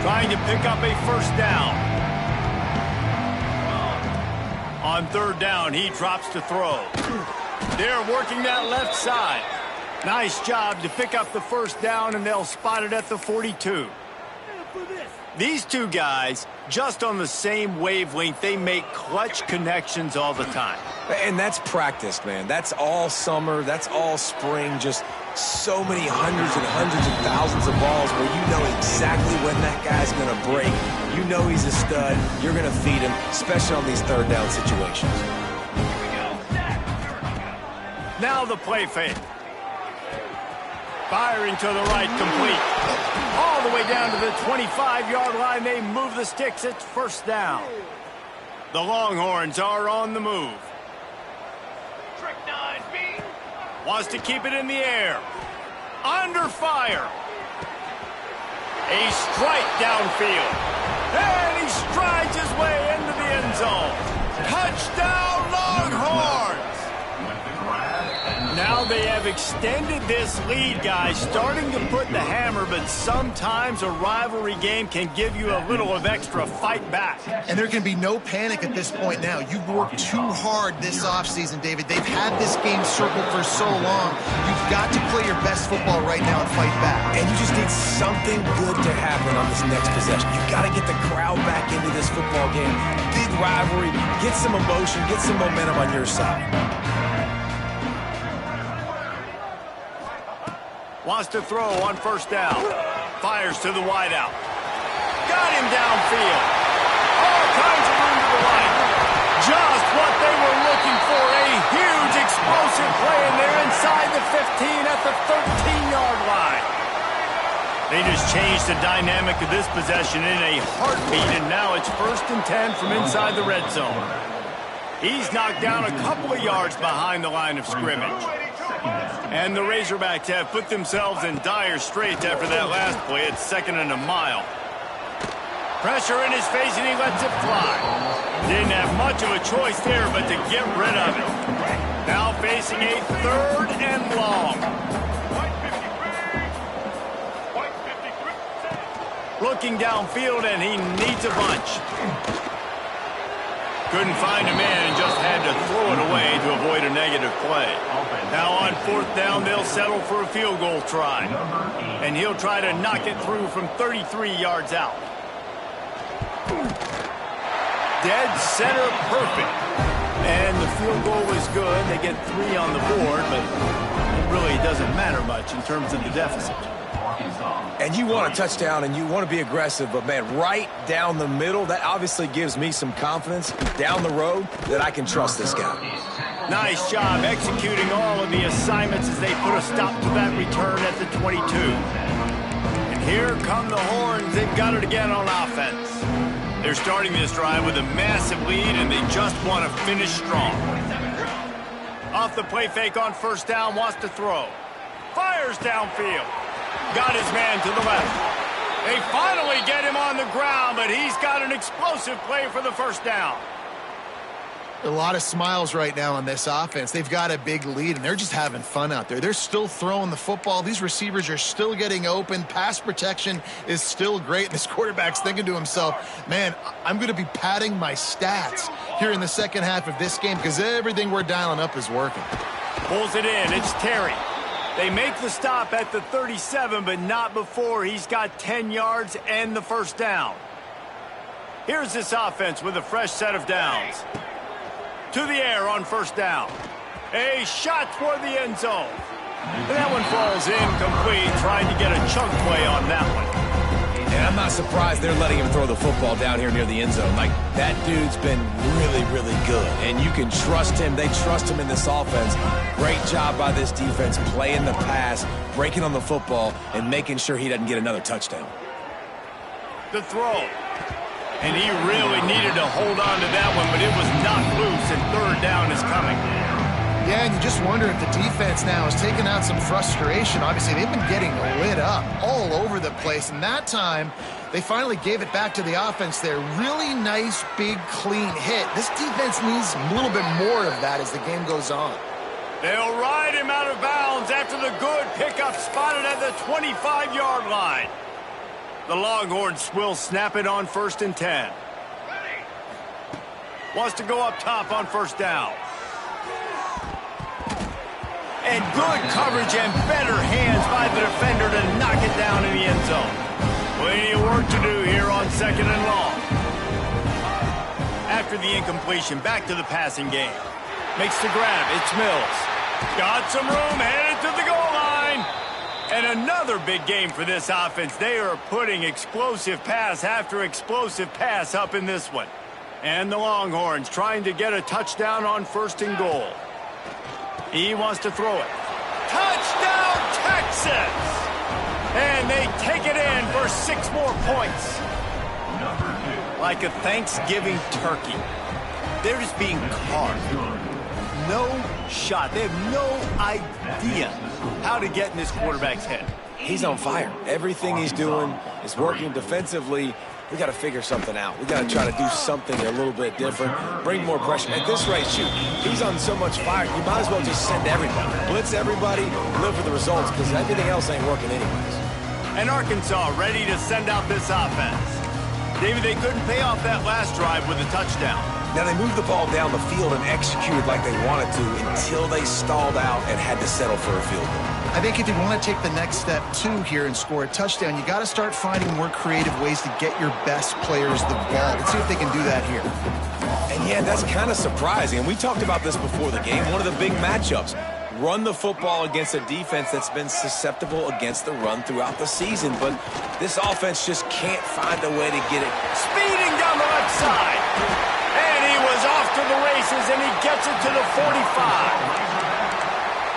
Trying to pick up a 1st down. On third down, he drops to throw. They're working that left side. Nice job to pick up the first down, and they'll spot it at the 42. These two guys, just on the same wavelength, they make clutch connections all the time. And that's practiced, man. That's all summer. That's all spring. Just so many hundreds and hundreds of thousands of balls where you know exactly when that guy's going to break. You know he's a stud. You're going to feed him, especially on these third down situations. Now the play fake. Firing to the right, complete. All the way down to the 25-yard line. They move the sticks. It's first down. The Longhorns are on the move. Wants to keep it in the air. Under fire. A strike downfield. And he strides his way into the end zone. Touchdown, Longhorns! Now they have extended this lead, guys, starting to put the hammer, but sometimes a rivalry game can give you a little of extra fight back. And there can be no panic at this point now. You've worked too hard this offseason, David. They've had this game circled for so long. You've got to play your best football right now and fight back. And you just need something good to happen on this next possession. You've got to get the crowd back into this football game. Big rivalry. Get some emotion. Get some momentum on your side. Wants to throw on first down. Fires to the wideout. Got him downfield. All kinds of room to the right. Just what they were looking for. A huge explosive play, and they're inside the 15 at the 13-yard line. They just changed the dynamic of this possession in a heartbeat, and now it's 1st and 10 from inside the red zone. He's knocked down a couple of yards behind the line of scrimmage. And the Razorbacks have put themselves in dire straits after that last play. It's 2nd and a mile. Pressure in his face, and he lets it fly. Didn't have much of a choice there but to get rid of it. Now facing a 3rd and long. Looking downfield, and he needs a bunch. Couldn't find a man and just had to throw it away to avoid a negative play. Now on 4th down, they'll settle for a field goal try. And he'll try to knock it through from 33 yards out. Dead center perfect. And the field goal was good. They get 3 on the board, but it really doesn't matter much in terms of the deficit. And you want a touchdown and you want to be aggressive, but man, right down the middle, that obviously gives me some confidence down the road that I can trust this guy. Nice job executing all of the assignments as they put a stop to that return at the 22. And here come the Horns. They've got it again on offense. They're starting this drive with a massive lead, and they just want to finish strong. Off the play fake on first down, wants to throw. Fires downfield. Got his man to the left. They finally get him on the ground, but he's got an explosive play for the first down. A lot of smiles right now on this offense. They've got a big lead, and they're just having fun out there. They're still throwing the football. These receivers are still getting open. Pass protection is still great. And this quarterback's thinking to himself, man, I'm going to be padding my stats here in the second half of this game because everything we're dialing up is working. Pulls it in. It's Terry. They make the stop at the 37, but not before he's got 10 yards and the first down. Here's this offense with a fresh set of downs. To the air on first down. A shot toward the end zone. And that one falls incomplete, trying to get a chunk play on that one. And I'm not surprised they're letting him throw the football down here near the end zone. Like, that dude's been really, really good. And you can trust him. They trust him in this offense. Great job by this defense playing the pass, breaking on the football, and making sure he doesn't get another touchdown. The throw. And he really needed to hold on to that one, but it was knocked loose, and third down is coming. Yeah, and you just wonder if the defense now has taken out some frustration. Obviously, they've been getting lit up all over the place, and that time, they finally gave it back to the offense there. Really nice, big, clean hit. This defense needs a little bit more of that as the game goes on. They'll ride him out of bounds after the good pickup spotted at the 25-yard line. The Longhorns will snap it on 1st and 10. Wants to go up top on first down. And good coverage and better hands by the defender to knock it down in the end zone. Plenty of work to do here on 2nd and long. After the incompletion, back to the passing game. Makes the grab. It's Mills. Got some room, headed to the goal line. And another big game for this offense. They are putting explosive pass after explosive pass up in this one. And the Longhorns trying to get a touchdown on 1st and goal. He wants to throw it. Touchdown, Texas! And they take it in for 6 more points. Like a Thanksgiving turkey. They're just being carved. No shot. They have no idea how to get in this quarterback's head. He's on fire. Everything he's doing is working defensively. We got to figure something out. We got to try to do something a little bit different, bring more pressure. At this rate, shoot, he's on so much fire, you might as well just send everybody. Blitz everybody, live for the results, because everything else ain't working anyways. And Arkansas ready to send out this offense. David, they couldn't pay off that last drive with a touchdown. Now, they moved the ball down the field and executed like they wanted to until they stalled out and had to settle for a field goal. I think if you want to take the next step, too, here and score a touchdown, you got to start finding more creative ways to get your best players the ball. Let's see if they can do that here. And, yeah, that's kind of surprising. And we talked about this before the game. One of the big matchups. Run the football against a defense that's been susceptible against the run throughout the season. But this offense just can't find a way to get it. Speeding down the left side. And he was off to the races, and he gets it to the 45.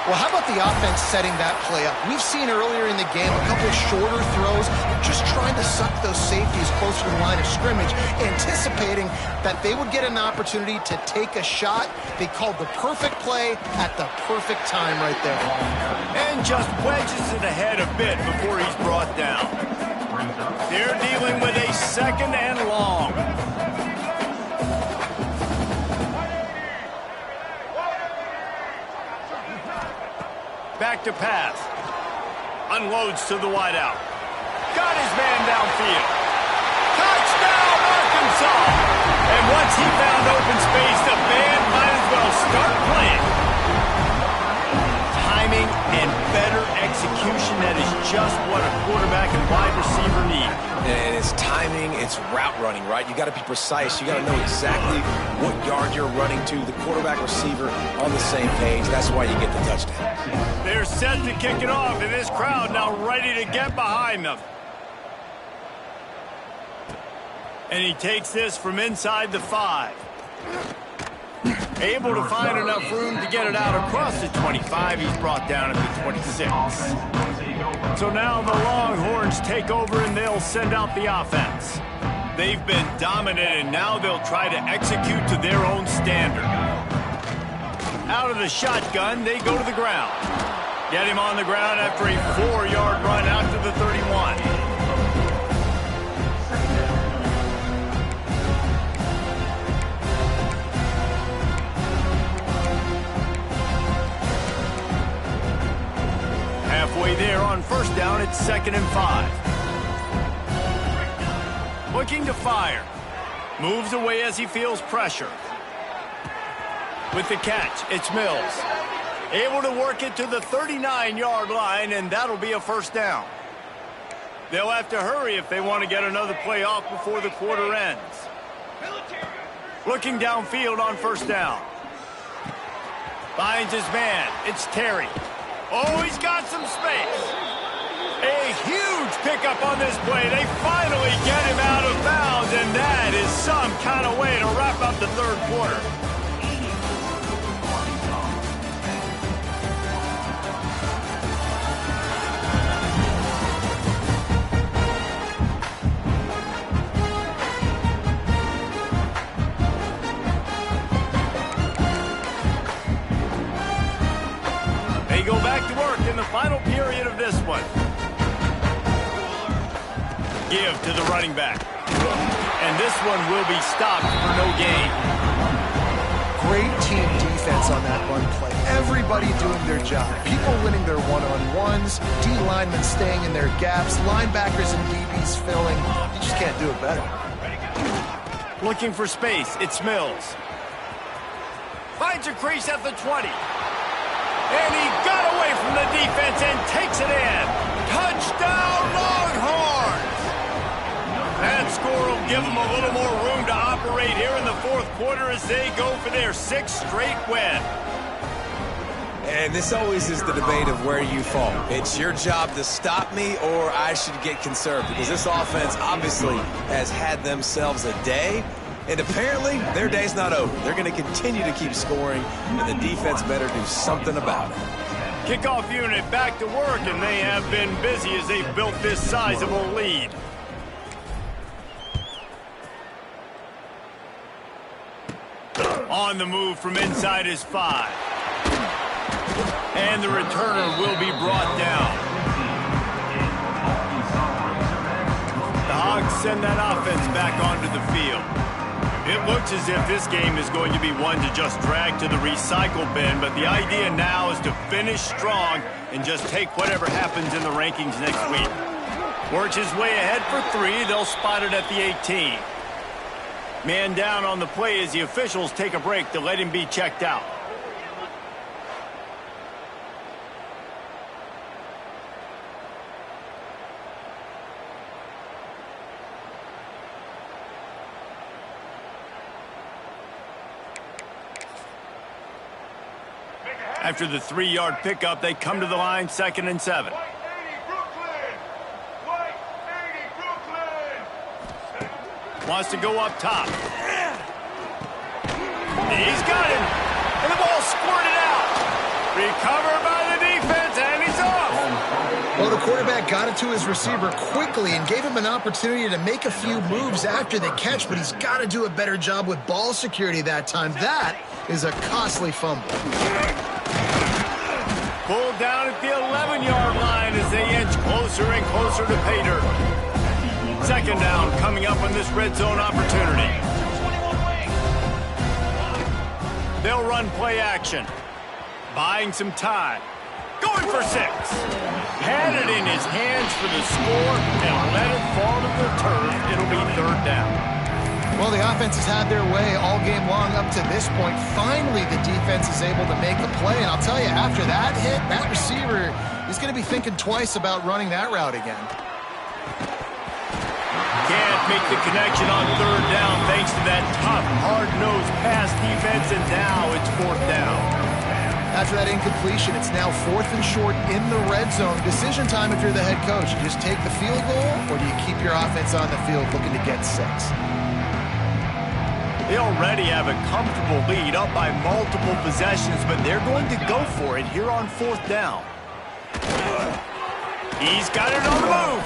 Well, how about the offense setting that play up? We've seen earlier in the game a couple of shorter throws, just trying to suck those safeties closer to the line of scrimmage, anticipating that they would get an opportunity to take a shot. They called the perfect play at the perfect time right there. And just wedges it ahead a bit before he's brought down. They're dealing with a 2nd and long. Back to pass. Unloads to the wideout. Got his man downfield. Touchdown, Arkansas! And once he found open space, the band might as well start playing. Timing and better execution, that is just what a quarterback and wide receiver need. And it's timing, it's route running, right? You got to be precise. You got to know exactly what yard you're running to. The quarterback receiver on the same page. That's why you get the touchdown. They're set to kick it off, and this crowd now ready to get behind them. And he takes this from inside the 5. Able to find enough room to get it out across the 25. He's brought down at the 26. So now the Longhorns take over, and they'll send out the offense. They've been dominant, and now they'll try to execute to their own standard. Out of the shotgun, they go to the ground. Get him on the ground after a 4-yard run out to the 31. Halfway there on first down, it's 2nd and 5. Looking to fire. Moves away as he feels pressure. With the catch, it's Mills. Able to work it to the 39-yard line, and that'll be a first down. They'll have to hurry if they want to get another play off before the quarter ends. Looking downfield on first down. Finds his man. It's Terry. Oh, he's got some space. A huge pickup on this play. They finally get him out of bounds, and that is some kind of way to wrap up the 3rd quarter. They go back to work in the final period of this one. Give to the running back. And this one will be stopped for no gain. Great team defense on that run play. Everybody doing their job. People winning their one-on-ones, D linemen staying in their gaps, linebackers and DBs filling. You just can't do it better. Looking for space, it's Mills. Finds a crease at the 20. And he got away from the defense and takes it in. Touchdown, Longhorns! That score will give them a little more room to operate here in the fourth quarter as they go for their 6th straight win. And this always is the debate of where you fall. It's your job to stop me or I should get conserved, because this offense obviously has had themselves a day, and apparently their day's not over. They're going to continue to keep scoring, and the defense better do something about it. Kickoff unit back to work, and they have been busy as they've built this sizable lead. On the move from inside his 5. And the returner will be brought down. The Hogs send that offense back onto the field. It looks as if this game is going to be one to just drag to the recycle bin, but the idea now is to finish strong and just take whatever happens in the rankings next week. Works his way ahead for 3. They'll spot it at the 18. Man down on the play as the officials take a break to let him be checked out. After the 3-yard pickup, they come to the line, 2nd and 7. Wants to go up top. He's got him. And the ball squirted out. Recovered by the defense, and he's off. Well, the quarterback got it to his receiver quickly and gave him an opportunity to make a few moves after the catch, but he's got to do a better job with ball security that time. That is a costly fumble. Pulled down at the 11-yard line as they inch closer and closer to pay dirt. 2nd down coming up on this red zone opportunity. They'll run play action. Buying some time. Going for 6. Had it in his hands for the score and let it fall to the turf. It'll be 3rd down. Well, the offense has had their way all game long up to this point. Finally, the defense is able to make a play. And I'll tell you, after that hit, that receiver is going to be thinking twice about running that route again. Can't make the connection on 3rd down thanks to that tough, hard-nosed pass defense, and now it's 4th down. After that incompletion, it's now 4th and short in the red zone. Decision time if you're the head coach. You just take the field goal, or do you keep your offense on the field looking to get 6? They already have a comfortable lead, up by multiple possessions, but they're going to go for it here on 4th down. He's got it on the move.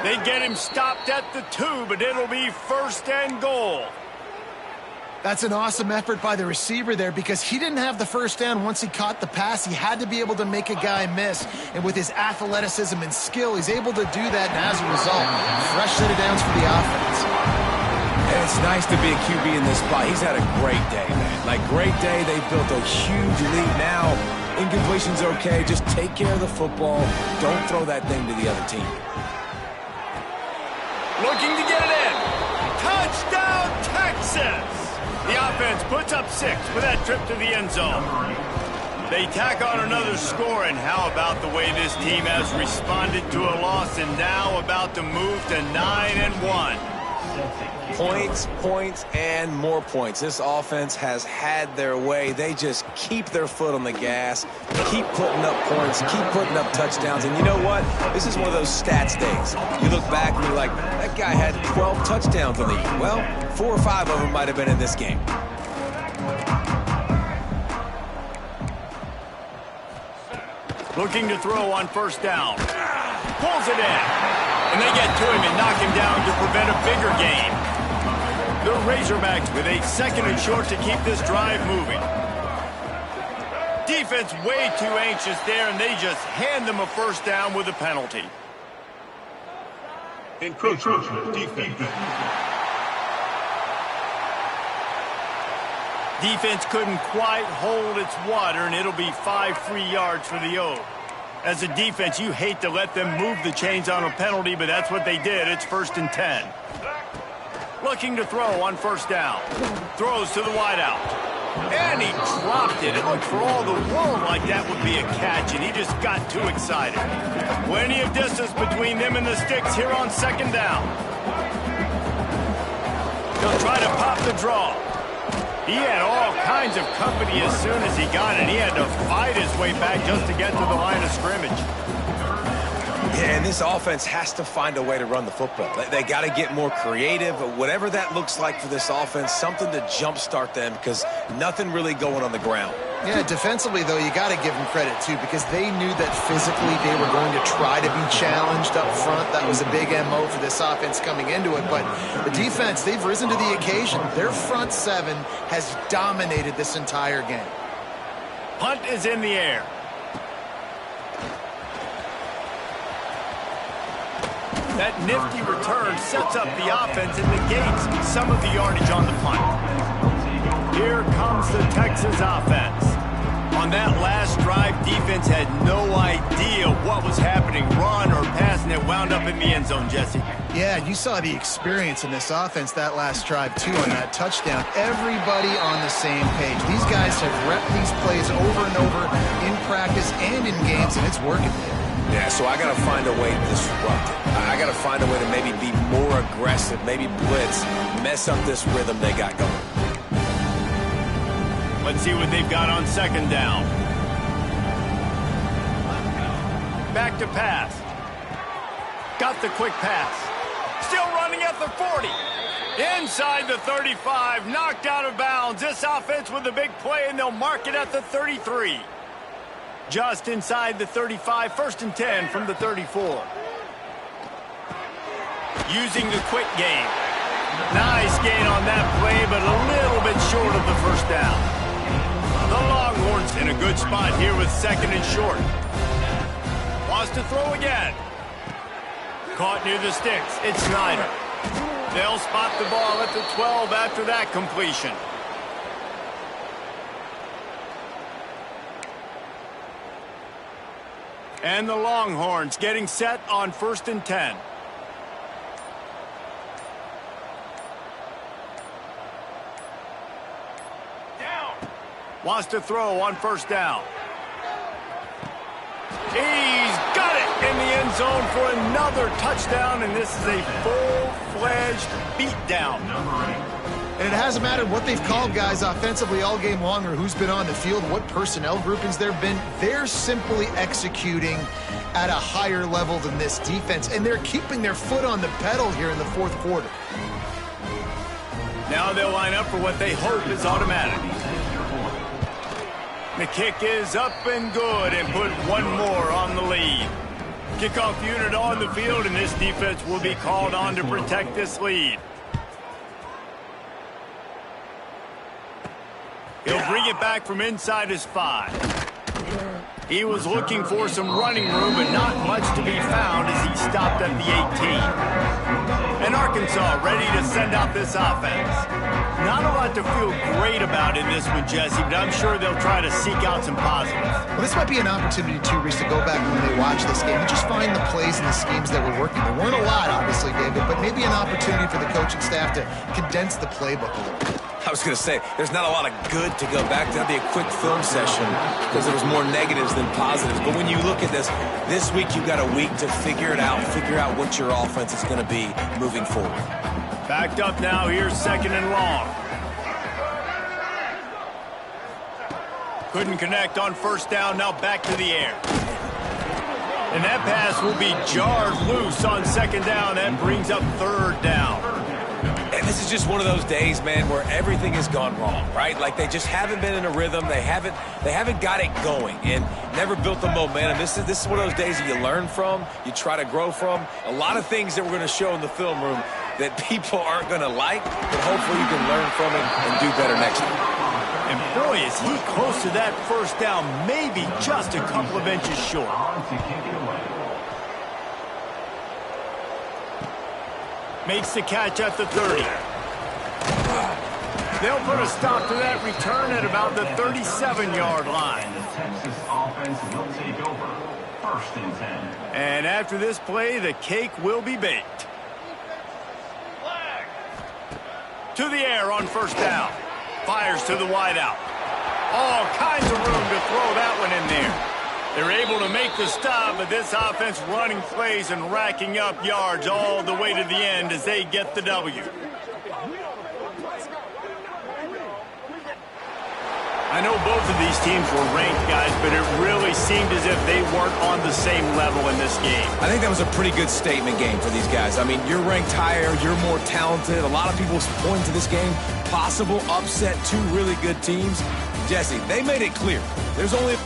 They get him stopped at the 2, but it'll be 1st and goal. That's an awesome effort by the receiver there because he didn't have the first down once he caught the pass. He had to be able to make a guy miss. And with his athleticism and skill, he's able to do that. And as a result, fresh set of downs for the offense. And it's nice to be a QB in this spot. He's had a great day, man. Like, great day. They've built a huge lead now. Incompletion's okay. Just take care of the football. Don't throw that thing to the other team. Looking to get it in. Touchdown, Texas! The offense puts up 6 with that trip to the end zone. They tack on another score, and how about the way this team has responded to a loss and now about to move to 9-1. Points, points, and more points. This offense has had their way. They just keep their foot on the gas, keep putting up points, keep putting up touchdowns. And you know what? This is one of those stats days. You look back and you're like, that guy had 12 touchdowns on the year. Well, 4 or 5 of them might have been in this game. Looking to throw on 1st down. Pulls it in. And they get to him and knock him down to prevent a bigger gain. The Razorbacks with a 2nd and short to keep this drive moving. Defense way too anxious there, and they just hand them a 1st down with a penalty. Encroachment defense. Defense couldn't quite hold its water, and it'll be 5 free yards for the O. As a defense, you hate to let them move the chains on a penalty, but that's what they did. It's 1st and 10. looking to throw on first down. Throws to the wideout. And he dropped it. It looked for all the world like that would be a catch, and he just got too excited. Plenty of distance between them and the sticks here on second down. He'll try to pop the draw. He had all kinds of company as soon as he got it. He had to fight his way back just to get to the line of scrimmage. Yeah, and this offense has to find a way to run the football. They got to get more creative, whatever that looks like for this offense, something to jumpstart them because nothing really going on the ground. Yeah, defensively, though, you got to give them credit, too, because they knew that physically they were going to try to be challenged up front. That was a big MO for this offense coming into it. But the defense, they've risen to the occasion. Their front seven has dominated this entire game. Punt is in the air. That nifty return sets up the offense and negates some of the yardage on the punt. Here comes the Texas offense. On that last drive, defense had no idea what was happening, run or pass, and it wound up in the end zone, Jesse. Yeah, you saw the experience in this offense that last drive, too, on that touchdown. Everybody on the same page. These guys have repped these plays over and over in practice and in games, and it's working. Yeah, so I got to find a way to disrupt it. I got to find a way to maybe be more aggressive, maybe blitz, mess up this rhythm they got going. Let's see what they've got on second down. Back to pass. Got the quick pass. Still running at the 40. Inside the 35, knocked out of bounds. This offense with a big play, and they'll mark it at the 33. Just inside the 35, first and 10 from the 34. Using the quick game. Nice gain on that play, but a little bit short of the first down. The Longhorns in a good spot here with second and short. Wants to throw again. Caught near the sticks. It's Snyder. They'll spot the ball at the 12 after that completion. And the Longhorns getting set on first and 10. Down. Wants to throw on first down. He's got it in the end zone for another touchdown, and this is a full-fledged beatdown. And it hasn't mattered what they've called guys offensively all game long or who's been on the field, what personnel groupings there have been. They're simply executing at a higher level than this defense, and they're keeping their foot on the pedal here in the fourth quarter. Now they'll line up for what they hope is automatic. The kick is up and good and put one more on the lead. Kickoff unit on the field, and this defense will be called on to protect this lead. He'll bring it back from inside his 5. He was looking for some running room, but not much to be found as he stopped at the 18. And Arkansas ready to send out this offense. Not a lot to feel great about in this one, Jesse, but I'm sure they'll try to seek out some positives. Well, this might be an opportunity, too, Reese, to go back when they watch this game and just find the plays and the schemes that were working. There weren't a lot, obviously, David, but maybe an opportunity for the coaching staff to condense the playbook a little bit. I was going to say, there's not a lot of good to go back to. That'd be a quick film session because there was more negatives than positives. But when you look at this week you've got a week to figure it out, figure out what your offense is going to be moving forward. Backed up now, here's second and long. Couldn't connect on first down, now back to the air. And that pass will be jarred loose on second down. That brings up third down. And this is just one of those days, man, where everything has gone wrong, right? Like they just haven't been in a rhythm. They haven't got it going and never built the momentum. This is one of those days that you learn from, you try to grow from. A lot of things that we're going to show in the film room that people aren't going to like, but hopefully you can learn from it and do better next time. And boy, is he close to that first down, maybe just a couple of inches short. Makes the catch at the 30. They'll put a stop to that return at about the 37-yard line. The Texas offense will take over. First and 10. And after this play, the cake will be baked. To the air on first down. Fires to the wideout. All kinds of room to throw that one in there. They're able to make the stop, but this offense running plays and racking up yards all the way to the end as they get the W. I know both of these teams were ranked, guys, but it really seemed as if they weren't on the same level in this game. I think that was a pretty good statement game for these guys. I mean, you're ranked higher, you're more talented. A lot of people point to this game, possible upset, two really good teams. Jesse, they made it clear. There's only